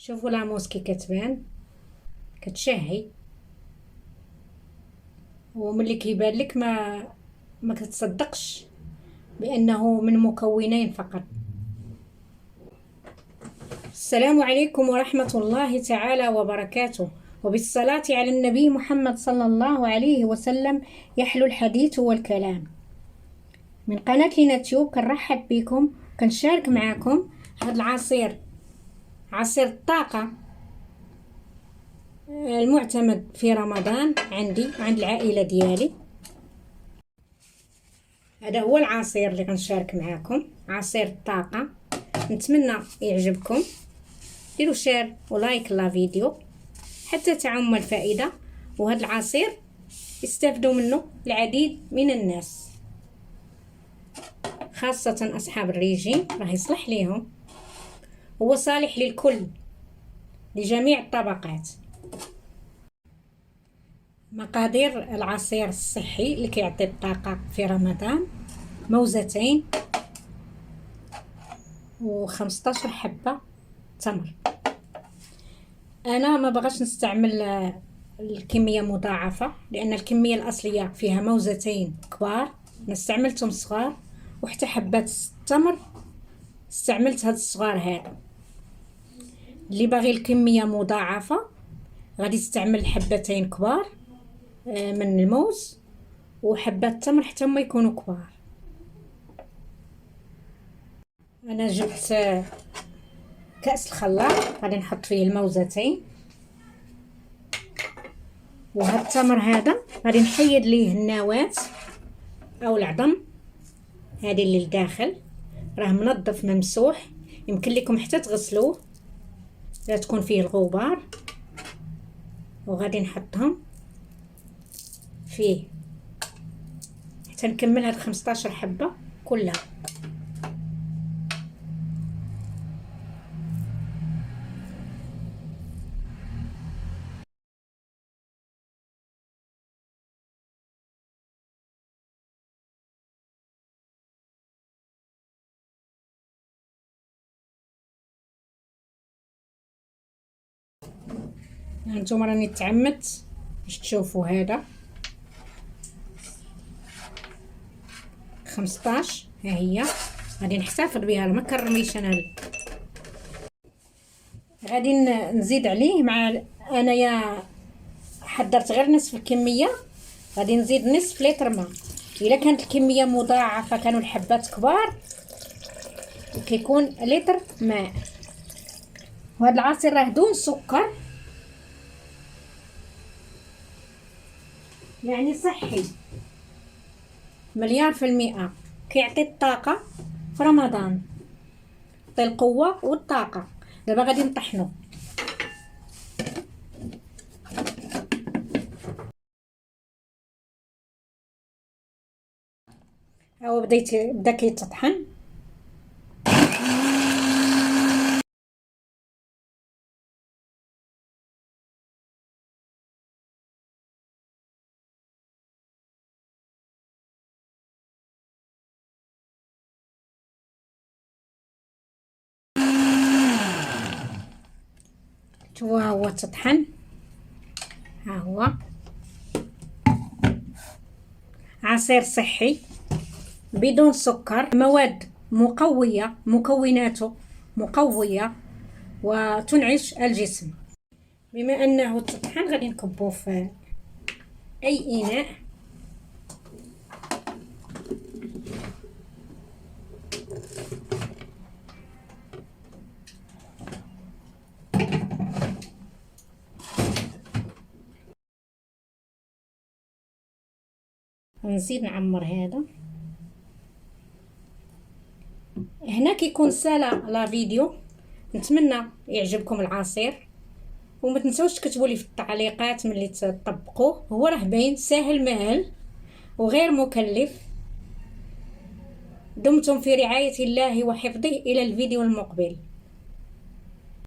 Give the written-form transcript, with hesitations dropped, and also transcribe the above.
شوفوا لاموس كي كتبان كتشهي، وملي كيبان لك ما كتصدقش بانه من مكونين فقط. السلام عليكم ورحمة الله تعالى وبركاته، وبالصلاة على النبي محمد صلى الله عليه وسلم يحلو الحديث والكلام. من قناة ليناتيوب كنرحب بكم، كنشارك معكم هذا العصير، عصير الطاقة المعتمد في رمضان عندي وعند العائلة ديالي. هذا هو العصير اللي كنشارك معكم، عصير الطاقة. نتمنى يعجبكم، ديروا شير ولايك لا فيديو حتى تعم الفائدة، وهذا العصير يستافدوا منه العديد من الناس، خاصة أصحاب الريجيم راه يصلح ليهم. هو صالح للكل، لجميع الطبقات. مقادير العصير الصحي اللي كيعطي الطاقة في رمضان: موزتين و15 حبة تمر. انا ما بغاش نستعمل الكمية مضاعفة، لان الكمية الاصلية فيها موزتين كبار، استعملتهم صغار، وحتى حبات التمر استعملت هاد الصغار هذا. اللي باغي الكمية مضاعفة غادي يستعمل حبتين كبار من الموز، وحبات التمر حتى هما يكونوا كبار. انا جبت كأس الخلاط، غادي نحط فيه الموزتين، وهذا التمر هذا غادي نحيد ليه النواة او العظم، هذه اللي لداخل راه منظف ممسوح، يمكن لكم حتى تغسلوه لا تكون فيه الغبار. وغادي نحطهم فيه حتى نكمل هاد 15 حبة كلها. هانتوما راني تعمدت باش تشوفوا هذا 15، ها هي غادي نحتفظ بها، ما كنرميش انا. غادي نزيد عليه مع انايا حضرت غير نصف الكميه، غادي نزيد نصف لتر ماء. الا كانت الكميه مضاعفه كانوا الحبات كبار كيكون لتر ماء. وهذا العصير راه دون سكر، يعني صحي مليار في المئة، كيعطي الطاقة في رمضان، يعطي القوة والطاقة. دابا غادي نطحنو. هو بدا كيتطحن. ها هو تطحن، ها هو عصير صحي بدون سكر، مواد مقوية، مكوناته مقوية وتنعش الجسم. بما انه تطحن غادي نكبوه في اي اناء. ونزيد نعمر هذا. هنا كيكون سالا لا فيديو. نتمنى يعجبكم العصير، وما تنسوش تكتبوا لي في التعليقات ملي تطبقوه. هو راه باين ساهل مهل وغير مكلف. دمتم في رعاية الله وحفظه، إلى الفيديو المقبل.